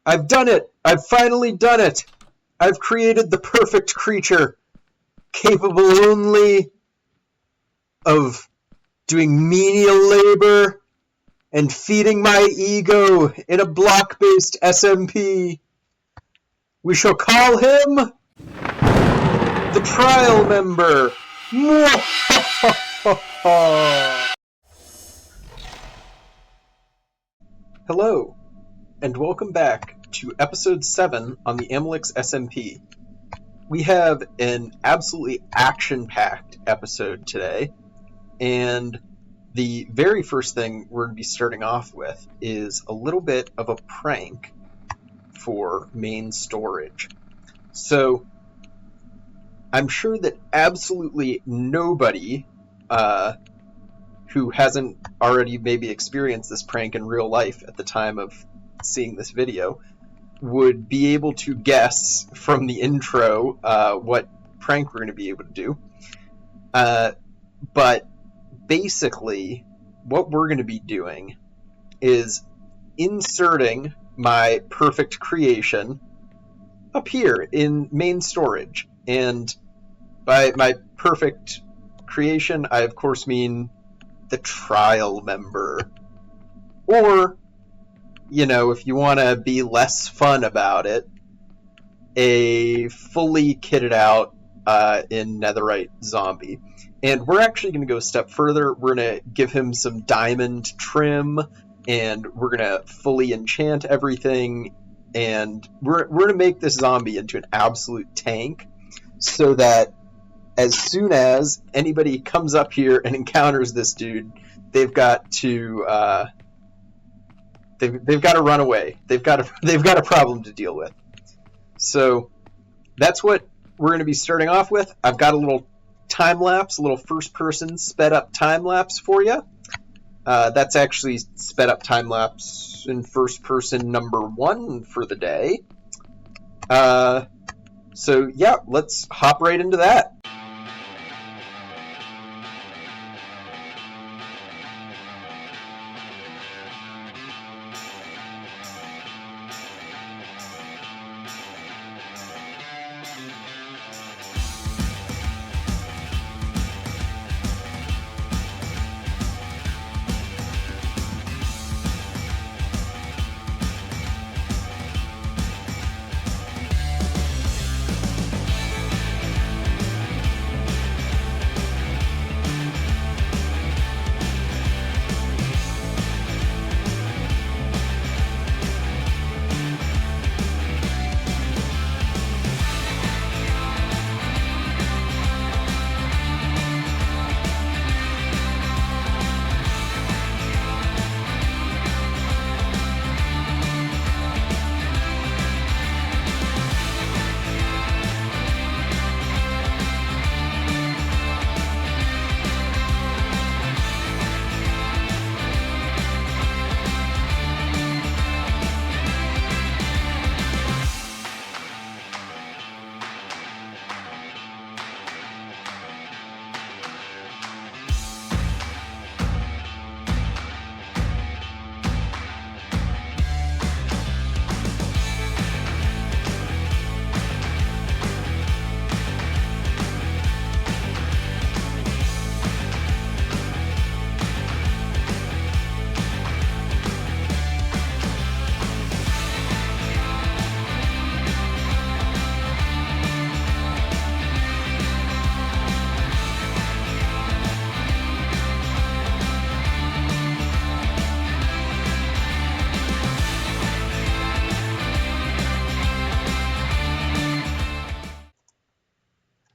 I've done it! I've finally done it! I've created the perfect creature, capable only of doing menial labor and feeding my ego in a block-based SMP. We shall call him the trial member. Hello, and welcome back to episode 7 on the Amelix SMP. We have an absolutely action-packed episode today, and the very first thing we're going to be starting off with is a little bit of a prank for main storage. So, I'm sure that absolutely nobody who hasn't already maybe experienced this prank in real life at the time of seeing this video would be able to guess from the intro what prank we're going to be able to do. But basically, what we're going to be doing is inserting my perfect creation up here in main storage. And by my perfect creation, I of course mean the trial member. Or, you know, if you want to be less fun about it, a fully kitted out in netherite zombie. And we're actually going to go a step further. We're going to give him some diamond trim, and we're going to fully enchant everything, and we're going to make this zombie into an absolute tank, so that as soon as anybody comes up here and encounters this dude, they've got to they've got to run away. They've got a problem to deal with. So that's what we're going to be starting off with. I've got a little time lapse, a little first person sped up time lapse for you. That's actually sped up time lapse in first person number 1 for the day. So yeah, let's hop right into that.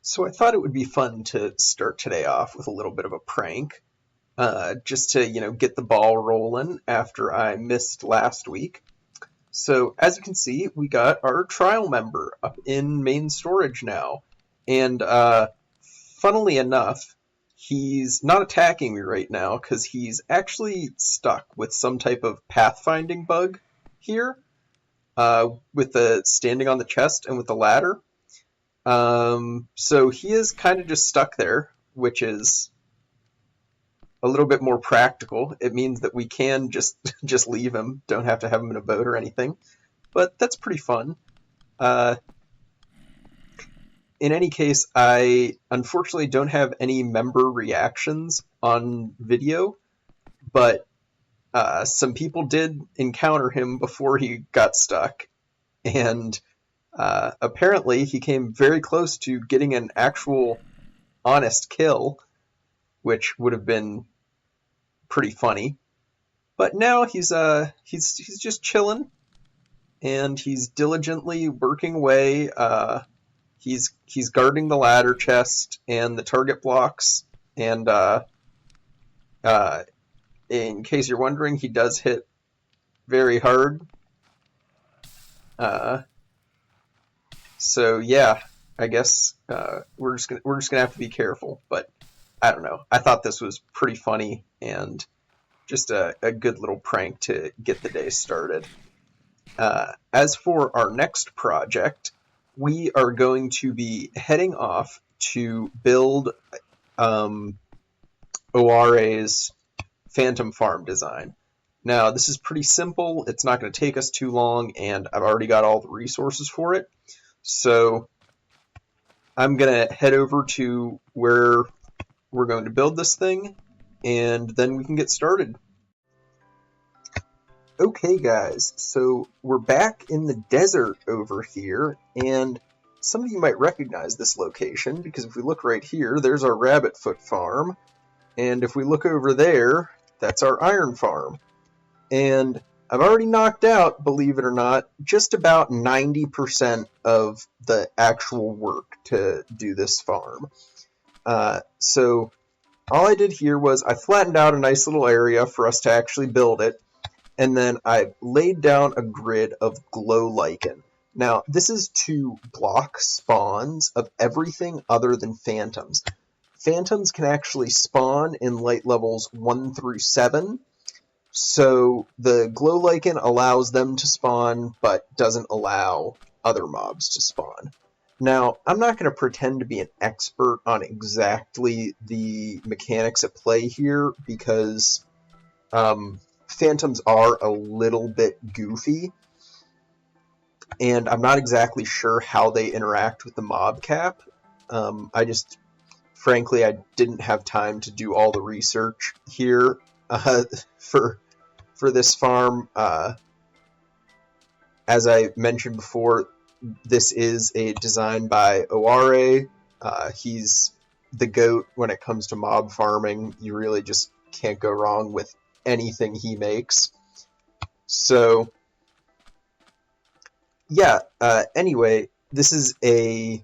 So I thought it would be fun to start today off with a little bit of a prank, just to, get the ball rolling after I missed last week. So as you can see, we got our trial member up in main storage now. And funnily enough, he's not attacking me right now because he's actually stuck with some type of pathfinding bug here, with the standing on the chest and with the ladder. So he is kind of just stuck there, which is a little bit more practical. It means that we can just leave him, don't have to have him in a boat or anything. but that's pretty fun. Uh, in any case, I unfortunately don't have any member reactions on video, but some people did encounter him before he got stuck, and apparently he came very close to getting an actual honest kill, which would have been pretty funny. But now he's just chilling, and he's diligently working away. He's guarding the ladder chest and the target blocks, and uh, in case you're wondering, he does hit very hard. Uh, so yeah, I guess we're just gonna have to be careful. But I don't know. I thought this was pretty funny and just a good little prank to get the day started. As for our next project, we are going to be heading off to build Oare's Phantom Farm design. Now, this is pretty simple. It's not going to take us too long, and I've already got all the resources for it. So I'm going to head over to where we're going to build this thing, and then we can get started. Okay, guys, so we're back in the desert over here, and some of you might recognize this location, because if we look right here, there's our rabbit foot farm, and if we look over there, that's our iron farm. And I've already knocked out, believe it or not, just about 90% of the actual work to do this farm. So all I did here was I flattened out a nice little area for us to actually build it, and then I laid down a grid of glow lichen. Now, this is to block spawns of everything other than phantoms. Phantoms can actually spawn in light levels 1 through 7, so the glow lichen allows them to spawn, but doesn't allow other mobs to spawn. Now, I'm not going to pretend to be an expert on exactly the mechanics at play here, because phantoms are a little bit goofy, and I'm not exactly sure how they interact with the mob cap. Frankly, I didn't have time to do all the research here for this farm. As I mentioned before, this is a design by Oare. He's the GOAT when it comes to mob farming. You really just can't go wrong with anything he makes. So yeah, anyway, this is a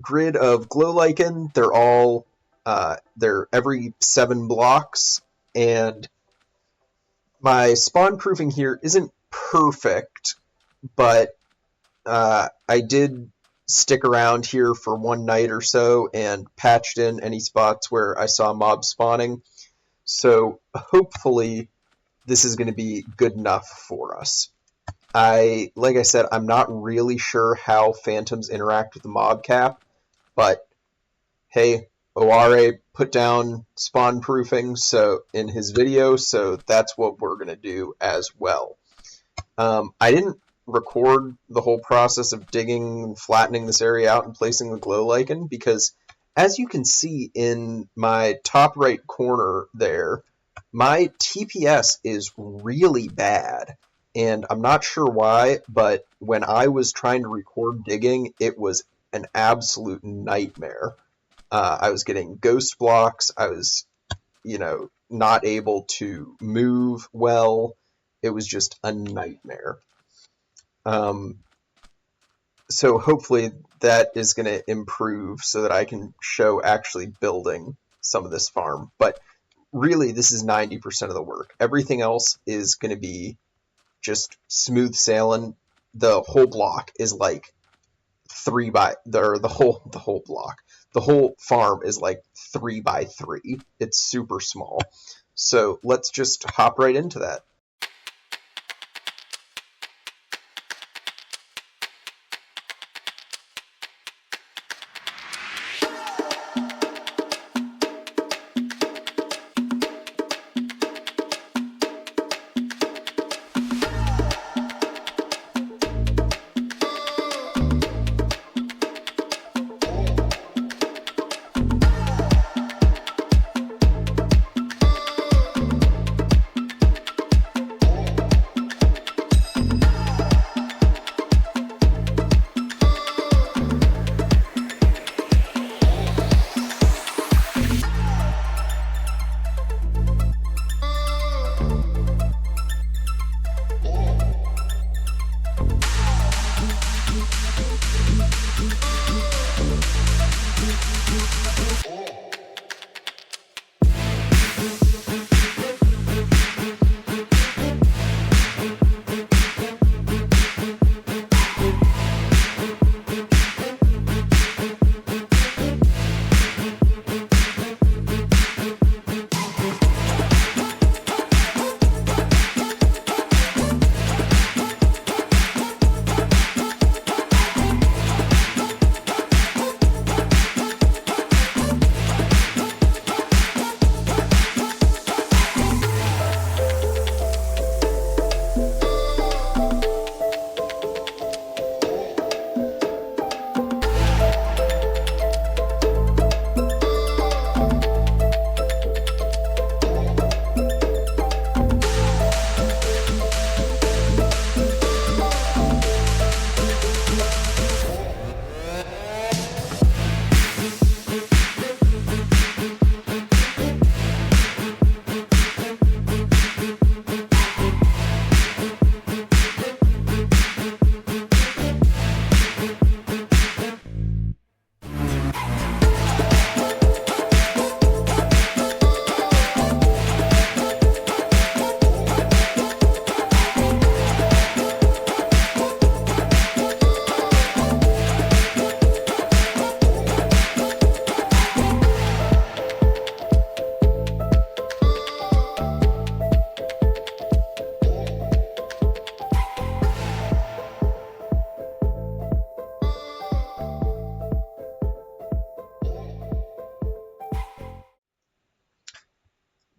grid of glow lichen. They're every 7 blocks, and my spawn proofing here isn't perfect, but I did stick around here for one night or so and patched in any spots where I saw mobs spawning. So hopefully this is going to be good enough for us. Like I said, I'm not really sure how phantoms interact with the mob cap, but hey, Oare put down spawn proofing in his video, so that's what we're going to do as well. I didn't record the whole process of digging and flattening this area out and placing the glow lichen, because as you can see in my top right corner there, my TPS is really bad, and I'm not sure why, but when I was trying to record digging, it was an absolute nightmare. I was getting ghost blocks. I was, not able to move well. It was just a nightmare. So hopefully that is going to improve so that I can show actually building some of this farm. But really, this is 90% of the work. Everything else is going to be just smooth sailing. The whole block is like the whole block. The whole farm is like 3 by 3. It's super small. So let's just hop right into that.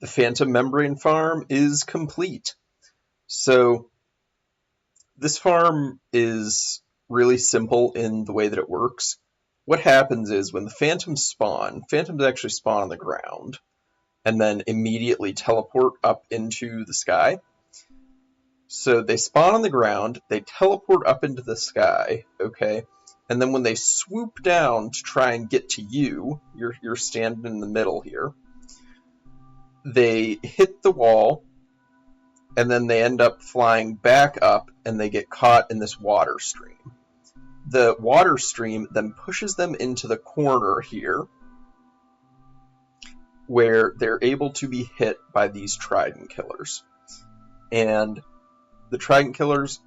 the Phantom Membrane farm is complete. So this farm is really simple in the way that it works. What happens is when the phantoms spawn, phantoms actually spawn on the ground and then immediately teleport up into the sky. So they spawn on the ground, they teleport up into the sky, okay? And then when they swoop down to try and get to you, you're standing in the middle here, they hit the wall, and then they end up flying back up, and they get caught in this water stream. The water stream then pushes them into the corner here, where they're able to be hit by these trident killers. And the trident killers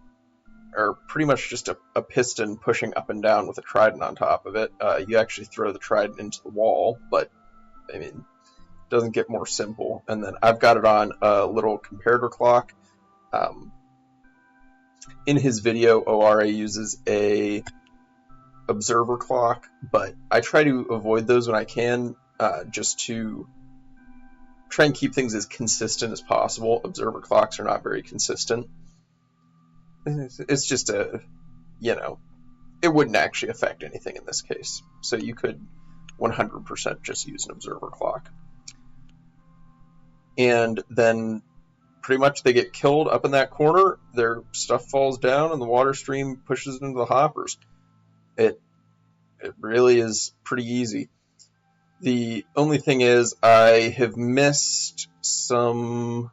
are pretty much just a piston pushing up and down with a trident on top of it. You actually throw the trident into the wall, but I mean, it doesn't get more simple. And then I've got it on a little comparator clock. In his video, Oare uses a observer clock, but I try to avoid those when I can, just to try and keep things as consistent as possible. Observer clocks are not very consistent. It's just it wouldn't actually affect anything in this case. So you could 100% just use an observer clock. And then pretty much they get killed up in that corner, their stuff falls down, and the water stream pushes it into the hoppers. It really is pretty easy. The only thing is I have missed some...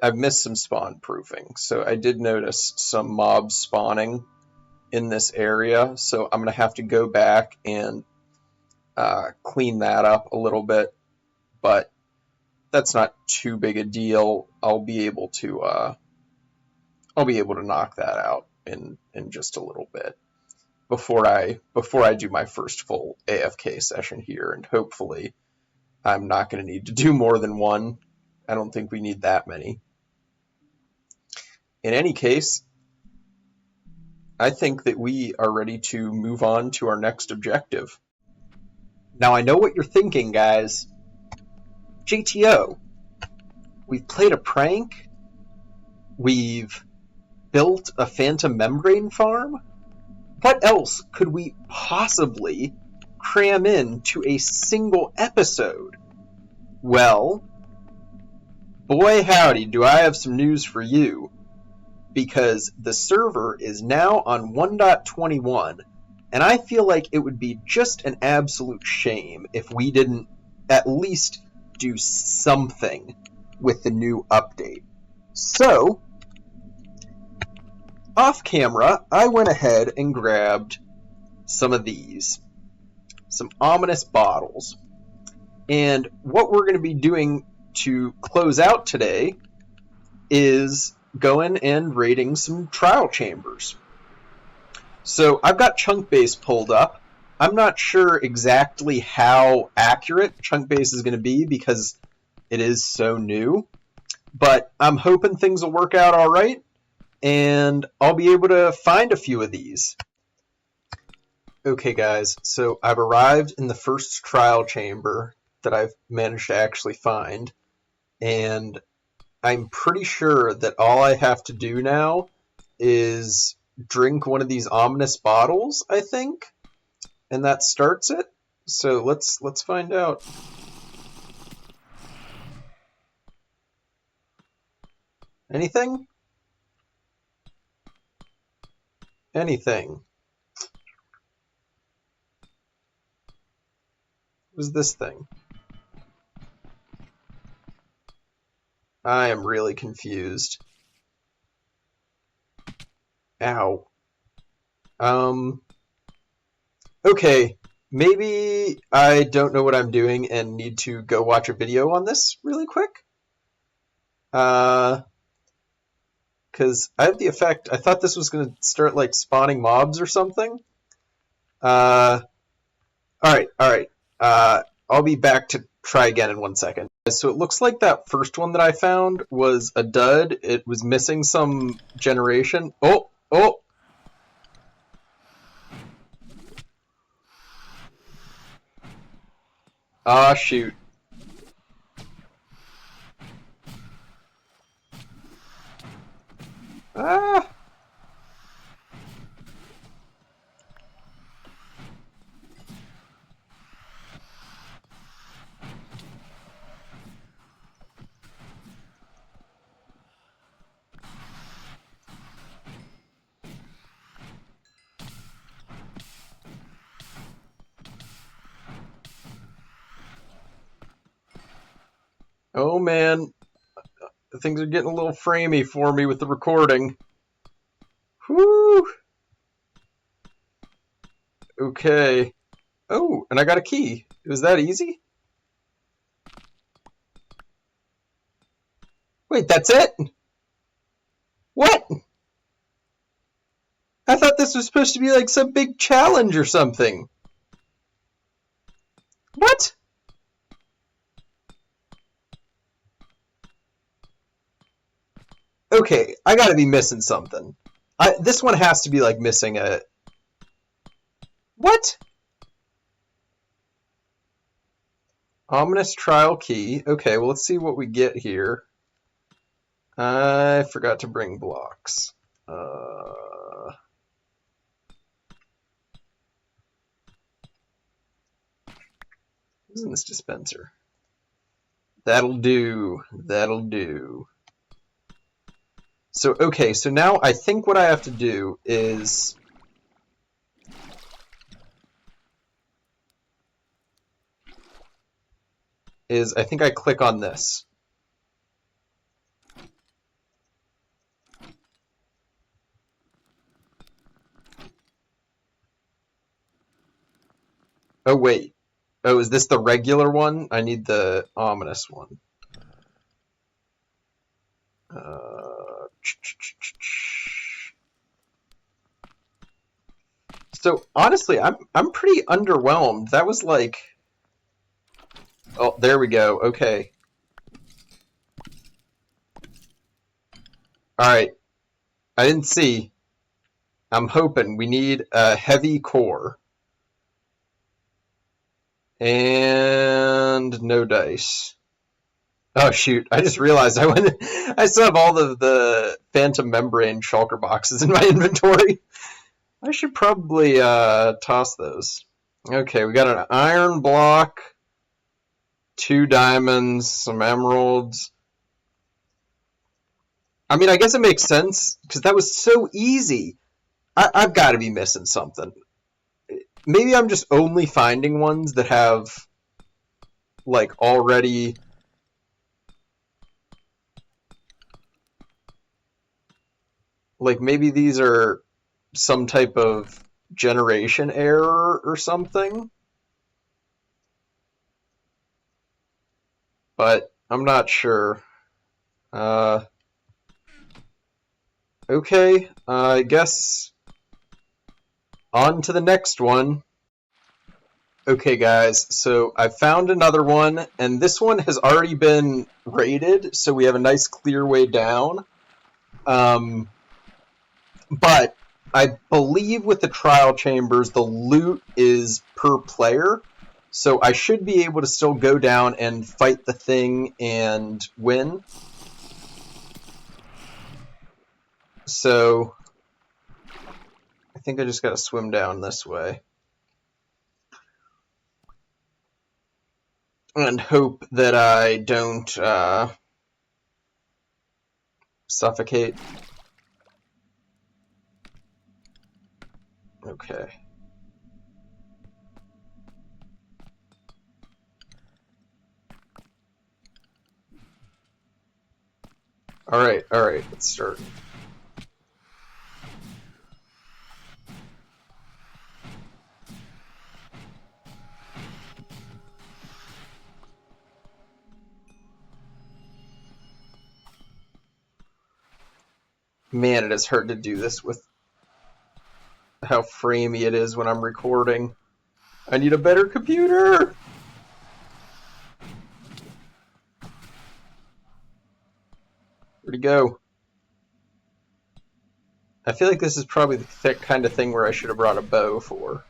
I've missed some spawn proofing. So I did notice some mobs spawning in this area, so I'm going to have to go back and clean that up a little bit, but that's not too big a deal. I'll be able to knock that out in just a little bit before I do my first full AFK session here, and hopefully I'm not going to need to do more than one. I don't think we need that many. In any case, I think that we are ready to move on to our next objective. Now I know what you're thinking, guys. JTO, we've played a prank? We've built a Phantom Membrane farm? What else could we possibly cram into a single episode? Well, boy howdy, do I have some news for you, because the server is now on 1.21, and I feel like it would be just an absolute shame if we didn't at least do something with the new update. So, off camera, I went ahead and grabbed some of these, some ominous bottles, and what we're going to be doing to close out today is going and raiding some trial chambers. So I've got chunk base pulled up. I'm not sure exactly how accurate chunk base is going to be because it is so new, but I'm hoping things will work out all right, and I'll be able to find a few of these. Okay guys, so I've arrived in the first trial chamber that I've managed to actually find, and I'm pretty sure that all I have to do now is drink one of these ominous bottles, I think, and that starts it. So let's find out. Anything? Anything. What is this thing? I am really confused. Ow. Okay, maybe I don't know what I'm doing and need to go watch a video on this really quick. Because I have the effect, I thought this was going to start like spawning mobs or something. Alright. I'll be back to try again in 1 second. So it looks like that first one that I found was a dud. It was missing some generation. Oh! Ah, shoot. Ah! Oh man, things are getting a little framey for me with the recording. Whew! Okay. Oh, and I got a key. Was that easy? Wait, that's it? What? I thought this was supposed to be like some big challenge or something. What? Okay, I gotta be missing something. This one has to be like missing a... What? Ominous trial key. Okay, well let's see what we get here. I forgot to bring blocks. What's in this dispenser? That'll do. That'll do. So, okay, so now I think what I have to do is... I think I click on this. Oh, wait. Oh, is this the regular one? I need the ominous one. So honestly, I'm pretty underwhelmed. That was like, oh, there we go. Okay. All right. I didn't see. I'm hoping we need a heavy core and no dice. Oh shoot! I just realized I went. I still have all of the phantom membrane shulker boxes in my inventory. I should probably toss those. Okay, we got an iron block, 2 diamonds, some emeralds. I mean, I guess it makes sense because that was so easy. I've got to be missing something. Maybe I'm just only finding ones that have like already. Like maybe these are some type of generation error or something. But I'm not sure. Okay, I guess on to the next one. Okay, guys, so I found another one, and this one has already been rated, so we have a nice clear way down. But I believe with the trial chambers, the loot is per player, so I should be able to still go down and fight the thing and win. So I think I just gotta swim down this way. And hope that I don't suffocate. Okay. Alright, let's start. Man, it is hard to do this with how framey it is when I'm recording. I need a better computer! Where'd he go? I feel like this is probably the kind of thing where I should have brought a bow for.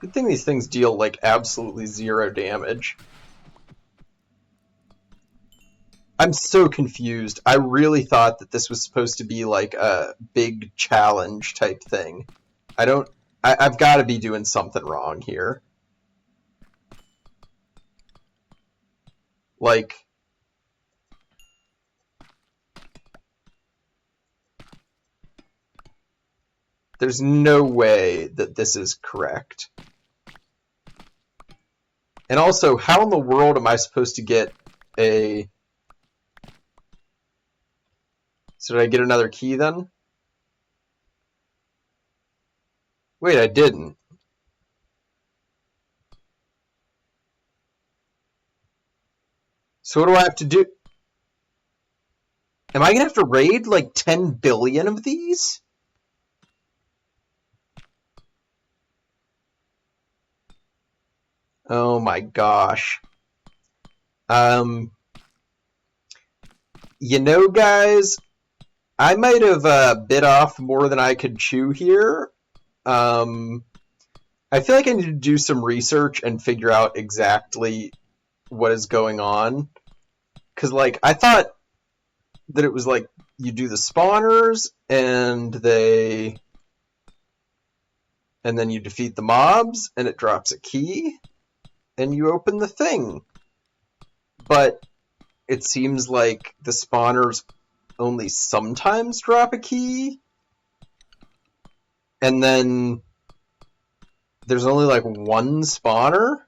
Good thing these things deal, like, absolutely 0 damage. I'm so confused. I really thought that this was supposed to be, like, a big challenge type thing. I've got to be doing something wrong here. Like, there's no way that this is correct. And also, how in the world am I supposed to get a... So did I get another key then? Wait, I didn't. So what do I have to do? Am I going to have to raid like 10 billion of these? Oh my gosh. You know, guys, I might have bit off more than I could chew here. I feel like I need to do some research and figure out exactly what is going on. Because, like, I thought that it was like you do the spawners and then you defeat the mobs and it drops a key and you open the thing. But it seems like the spawners only sometimes drop a key, and then there's only like one spawner.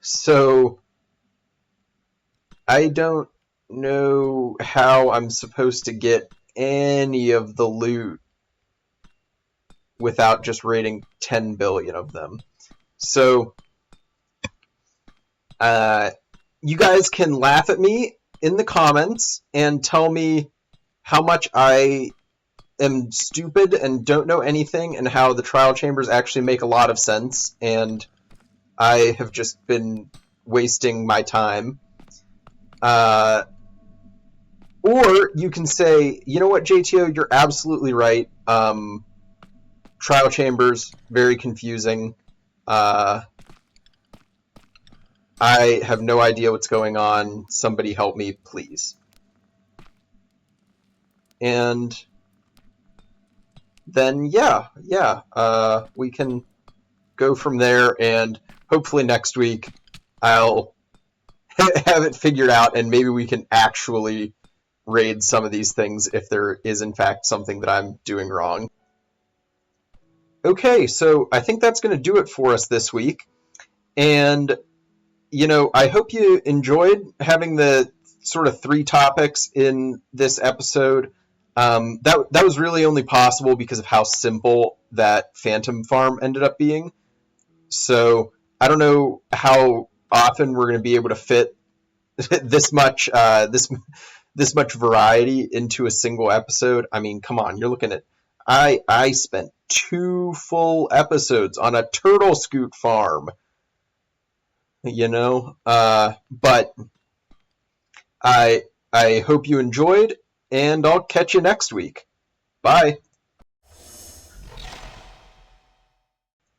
So I don't know how I'm supposed to get any of the loot without just raiding 10 billion of them. So you guys can laugh at me in the comments and tell me how much I am stupid and don't know anything, and how the trial chambers actually make a lot of sense, and I have just been wasting my time. Or you can say, you know what, JTO, you're absolutely right. Trial chambers, very confusing. I have no idea what's going on. Somebody help me, please. And then, yeah, we can go from there, and hopefully next week I'll have it figured out, and maybe we can actually raid some of these things if there is, in fact, something that I'm doing wrong. Okay, so I think that's going to do it for us this week. And, you know, I hope you enjoyed having the sort of 3 topics in this episode. That was really only possible because of how simple that Phantom Farm ended up being. So I don't know how often we're going to be able to fit this much this much variety into a single episode. I mean, come on, you're looking at I spent 2 full episodes on a turtle scoot farm, you know. But I hope you enjoyed, and I'll catch you next week. Bye.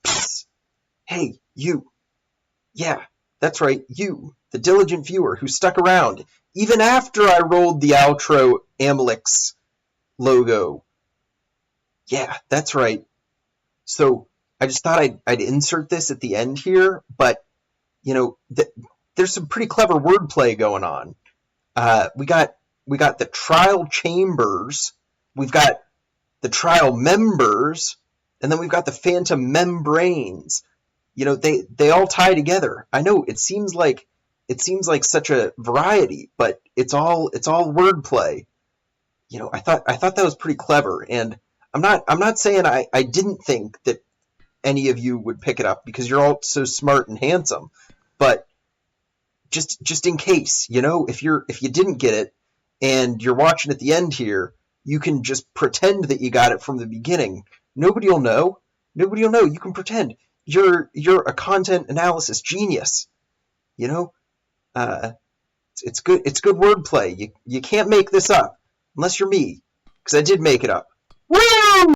Psst. Hey, you. Yeah, that's right, you, the diligent viewer who stuck around even after I rolled the outro Amelix logo. Yeah, that's right. So I just thought I'd insert this at the end here, but, you know, there's some pretty clever wordplay going on. We got the trial chambers, we've got the trial members, and then we've got the phantom membranes. You know, they all tie together. I know it seems like such a variety, but it's all wordplay. You know, I thought that was pretty clever, and I'm not saying I didn't think that any of you would pick it up because you're all so smart and handsome, but just in case, you know, if you didn't get it and you're watching at the end here, you can just pretend that you got it from the beginning. Nobody will know. You can pretend. You're a content analysis genius. You know, it's good wordplay. You can't make this up unless you're me, because I did make it up. Woo!